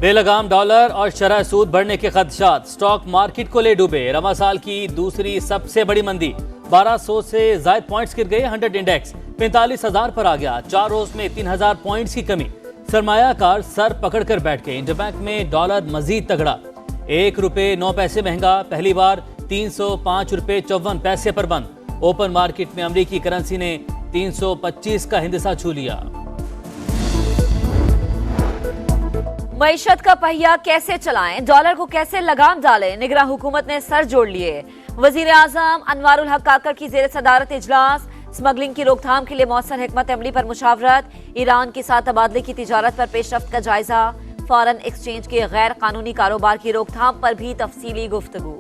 बेलगाम dollar और शरह सूद बढ़ने के खदशात स्टॉक मार्केट को ले डूबे। रवा साल की दूसरी सबसे बड़ी मंदी, 1200 से ज्यादा पॉइंट्स गिर गए। 100 इंडेक्स 45,000 पर आ गया। 4 रोज में 3,000 पॉइंट्स की कमी। सरमायाकार सर पकड़कर बैठ गए। इंटरबैंक में डॉलर मजीद तगड़ा, 1 रुपये 9 पैसे महंगा, पहली बार 305 रुपये 54 पैसे पर बंद। ओपन मार्केट में अमरीकी करेंसी ने 325 का हिंदसा छू लिया। मईशत का पहिया कैसे चलाएं, डॉलर को कैसे लगाम डालें, निगरान हुकूमत ने सर जोड़ लिए। वजीर आजम अनवारुल हक काकर की जेर सदारत इजलास। स्मगलिंग की रोकथाम के लिए मौसर हिकमत अमली पर मुशावरत। ईरान के साथ तबादले की तिजारत पर पेशरफ्त का जायजा। फॉरेन एक्सचेंज के गैर कानूनी कारोबार की रोकथाम पर भी तफसीली गुफ्तगू।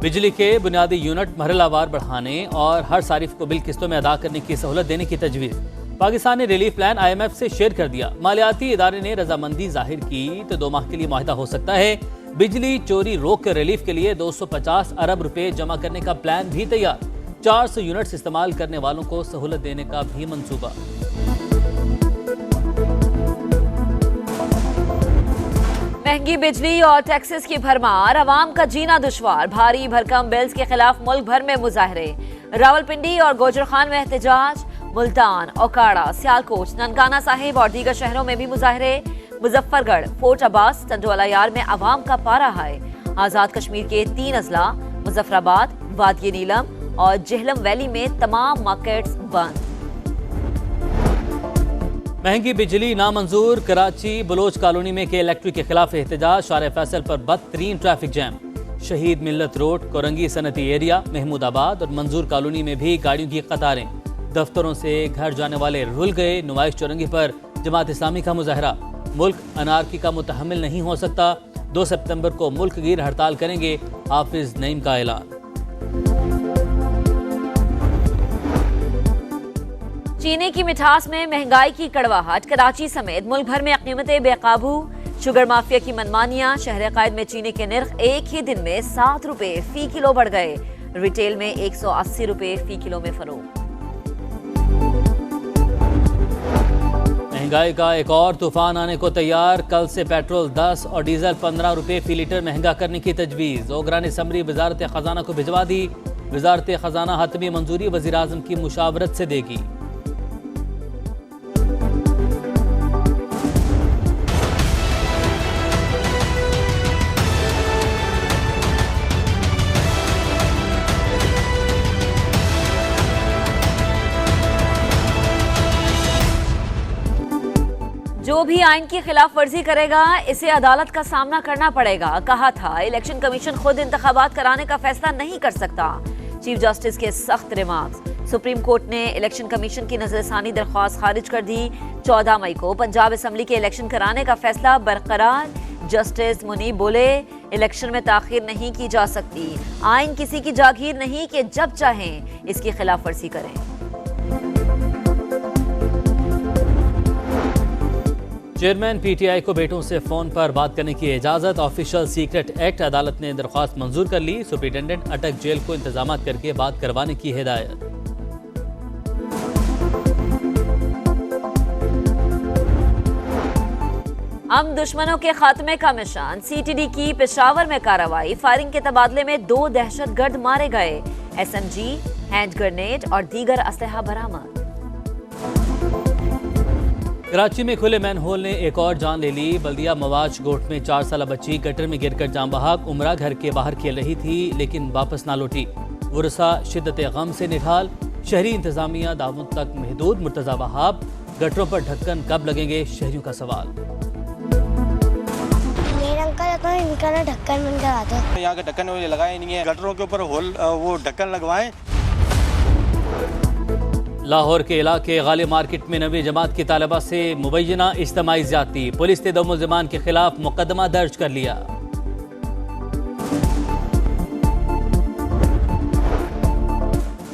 बिजली के बुनियादी यूनिट मरहलावार बढ़ाने और हर सारिफ को बिल किस्तों में अदा करने की सहूलत देने की तजवीज़। पाकिस्तान ने रिलीफ प्लान IMF से शेयर कर दिया। मालियाती इदारे ने रजामंदी जाहिर की तो 2 माह के लिए मुआहदा हो सकता है। बिजली चोरी रोक कर रिलीफ के लिए 250 अरब रुपए जमा करने का प्लान भी तैयार। 400 यूनिट्स इस्तेमाल करने वालों को सहूलत देने का भी मंसूबा। महंगी बिजली और टैक्सेस की भरमार, अवाम का जीना दुश्वार। भारी भरकम बिल्स के खिलाफ मुल्क भर में मुजाहरे। रावलपिंडी और गोजरखान में एहतजाज। मुल्तान, ओकाड़ा, सियालकोट, ननकाना साहिब और दीगर शहरों में भी मुजाहरे। मुजफ्फरगढ़, फोर्ट अब्बास, टंडोला यार में अवाम का पारा है। आजाद कश्मीर के 3 अजला मुजफ्फराबाद, वादिय नीलम और जेहलम वैली में तमाम मार्केट्स बंद। महंगी बिजली नामंजूर। कराची बलोच कॉलोनी में के इलेक्ट्रिक के खिलाफ एहतजाज। शारे फैसल पर बदतरीन ट्रैफिक जैम। शहीद मिल्लत रोड, कोरंगी सनती एरिया, महमूदाबाद और मंजूर कॉलोनी में भी गाड़ियों की कतारें। दफ्तरों से घर जाने वाले रुल गए। नुमाइश चौरंगी पर जमात इस्लामी का मुजाहरा। मुल्क अनारकी का मुतहम्मिल नहीं हो सकता। 2 सितंबर को मुल्क गिर हड़ताल करेंगे, हाफिज नईम का ऐलान। चीनी की मिठास में महंगाई की कड़वाहट। कराची समेत मुल्क भर में कीमतें बेकाबू। शुगर माफिया की मनमानियां। शहर कायद में चीनी के निर्ख एक ही दिन में 7 रुपए फी किलो बढ़ गए। रिटेल में 180 रुपए फी किलो में फरोख्त। महंगाई का एक और तूफान आने को तैयार। कल से पेट्रोल 10 और डीजल 15 रुपए फी लीटर महंगा करने की तजवीज़। ओगरान असम्बली वजारत खजाना को भिजवा दी। वजारत खजाना हतमी मंजूरी वज़ीर आज़म की मुशावरत से देगी। जो भी आइन की खिलाफ वर्जी करेगा इसे अदालत का सामना करना पड़ेगा। कहा था इलेक्शन कमीशन खुद इंतखाबात कराने का फैसला नहीं कर सकता। चीफ जस्टिस के सख्त रिमार्क्स। सुप्रीम कोर्ट ने इलेक्शन कमीशन की नजरसानी दरख्वास्त खारिज कर दी। 14 मई को पंजाब असम्बली के इलेक्शन कराने का फैसला बरकरार। जस्टिस मुनीब बोले इलेक्शन में ताखीर नहीं की जा सकती। आइन किसी की जागीर नहीं कि जब चाहें इसकी खिलाफ वर्जी करें। चेयरमैन PTI को बेटों से फोन पर बात करने की इजाजत। ऑफिशियल सीक्रेट एक्ट अदालत ने दरख्वास्त मंजूर कर ली। सुप्रिंटेंडेंट अटक जेल को इंतजाम करके बात करवाने की हिदायत। हम दुश्मनों के खात्मे का मिशन। CTD की पेशावर में कार्रवाई। फायरिंग के तबादले में 2 दहशतगर्द मारे गए। SMG, हैंड ग्रेनेड और दीगर असलहा बरामद। कराची में खुले मैनहोल ने एक और जान ले ली। बल्दिया मवाज गोट में 4 साल बच्ची गटर में गिरकर जान बहक। उमरा घर के बाहर खेल रही थी लेकिन वापस ना लौटी। वुरसा शिद्दत गम से निढाल। शहरी इंतजामिया दावत तक महदूद। मुर्तजा वहाब, गटरों पर ढक्कन कब लगेंगे, शहरियों का सवाल। मेरे अंकल तो इनका ना ढक्कन बंद करा दो। यहाँ के ढक्कन लगाए नहीं है, गटरों के ऊपर होल वो ढक्कन लगवाएं। लाहौर के इलाके गाली मार्केट में 9वीं जमात की तालिबा से मुबैना इज्तिमाई ज़्यादती। पुलिस ने 2 मुल्ज़िमान के खिलाफ मुकदमा दर्ज कर लिया।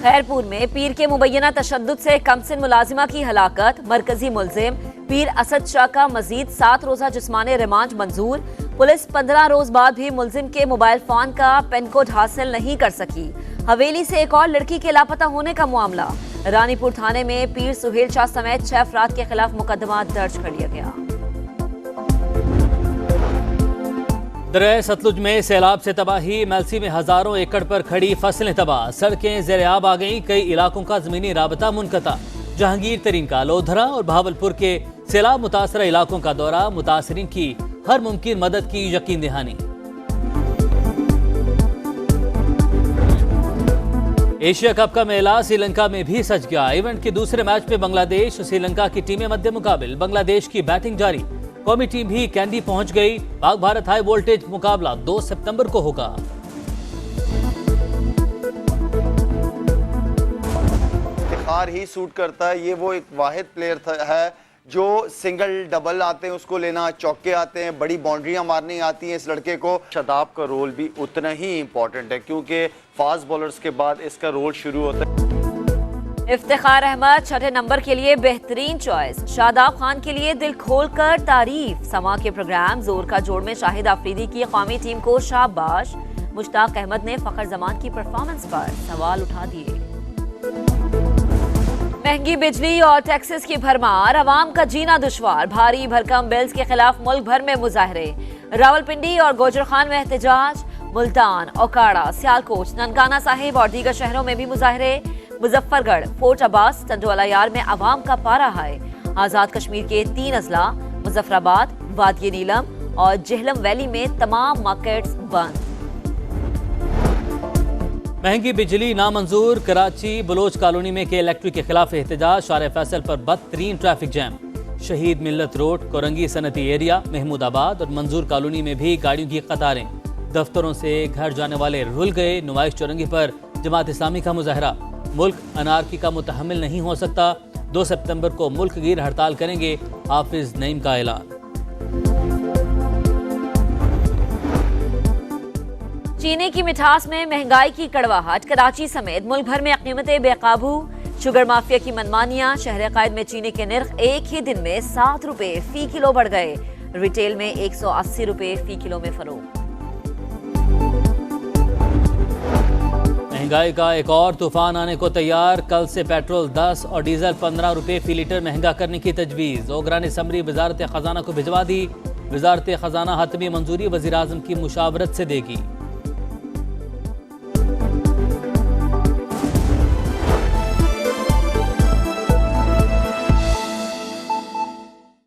खैरपुर में पीर के मुबैना तशद्दुद से कमसिन मुलाजिमा की हलाकत। मरकजी मुल्जिम पीर असद शाह का मजीद 7 रोजा जिस्मानी रिमांड मंजूर। पुलिस 15 रोज बाद भी मुल्जिम के मोबाइल फोन का पिन कोड हासिल नहीं कर सकी। हवेली से एक और लड़की के लापता होने का मामला। रानीपुर थाने में पीर सुहेल शाह समेत 6 अफराद के खिलाफ मुकदमा दर्ज कर लिया गया। दरिया सतलुज में सैलाब से तबाही, मेलसी में हजारों एकड़ पर खड़ी फसलें तबाह, सड़कें ज़ेर-ए-आब आ गईं, कई इलाकों का जमीनी राबता मुनक़ता। जहांगीर तरीन का लोधरा और बहावलपुर के सैलाब मुतासरा इलाकों का दौरा, मुतासरीन की हर मुमकिन मदद की यकीन दहानी। एशिया कप का मेला श्रीलंका में भी सज गया। इवेंट के दूसरे मैच में बांग्लादेश और श्रीलंका की टीमें मध्य मुकाबिल, बांग्लादेश की बैटिंग जारी। कौमी टीम भी कैंडी पहुंच गई। पाक भारत हाई वोल्टेज मुकाबला 2 सितंबर को होगा। इफ्तिखार ही सूट करता है। ये वो एक वाहिद प्लेयर है जो सिंगल डबल आते हैं उसको लेना, चौके आते हैं, बड़ी बाउंड्रियां मारनी आती हैं इस लड़के को। शादाब का रोल भी उतना ही इंपॉर्टेंट है क्योंकि फास्ट बॉलर्स के बाद इसका रोल शुरू होता है। इफ्तिखार अहमद 6ठे नंबर के लिए बेहतरीन चॉइस, शादाब खान के लिए दिल खोलकर तारीफ। समा के प्रोग्राम जोर का जोड़ में शाहिद आफरीदी की कौमी टीम को शाबाश। मुश्ताक अहमद ने फखर जमान की परफॉर्मेंस पर सवाल उठा दिए। महंगी बिजली और टैक्सेस की भरमार, अवाम का जीना दुश्वार। भारी भरकम बिल्स के खिलाफ मुल्क भर में मुजाहरे। रावलपिंडी और गोजरखान में एहतजाज, मुल्तान, ओकाड़ा, सियालकोट, ननकाना साहिब और दीगर शहरों में भी मुजाहरे। मुजफ्फरगढ़, फोर्ट अब्बास, टंडोला यार में अवाम का पारा है। आजाद कश्मीर के 3 अजला, मुजफ्फराबाद, वादिय नीलम और जेहलम वैली में तमाम मार्केट्स बंद। महंगी बिजली नामंजूर, कराची बलोच कॉलोनी में के इलेक्ट्रिक के खिलाफ एहतजाज। शारे फैसल पर बदतरीन ट्रैफिक जैम। शहीद मिल्लत रोड, कोरंगी सनती एरिया, महमूदाबाद और मंजूर कॉलोनी में भी गाड़ियों की कतारें। दफ्तरों से घर जाने वाले रुल गए। नुमाइश चौरंगी पर जमात इस्लामी का मुजाहरा। मुल्क अनारकी का मुतहम्मिल नहीं हो सकता। 2 सितंबर को मुल्क गिर हड़ताल करेंगे, हाफिज नईम का ऐलान। चीनी की मिठास में महंगाई की कड़वाहट, कराची समेत मुल्क भर में कीमतें बेकाबू। शुगर माफिया की मनमानियां, शहर कायद में चीनी के निर्ख एक ही दिन में 7 रुपए फी किलो बढ़ गए। रिटेल में 180 रुपए फी किलो में फरोख्त। महंगाई का एक और तूफान आने को तैयार। कल से पेट्रोल 10 और डीजल 15 रुपए फी लीटर महंगा करने की तजवीज़। ओगरा ने समरी वजारत खजाना को भिजवा दी। वजारत खजाना हतमी मंजूरी वज़ीर आज़म की मुशावरत से देगी।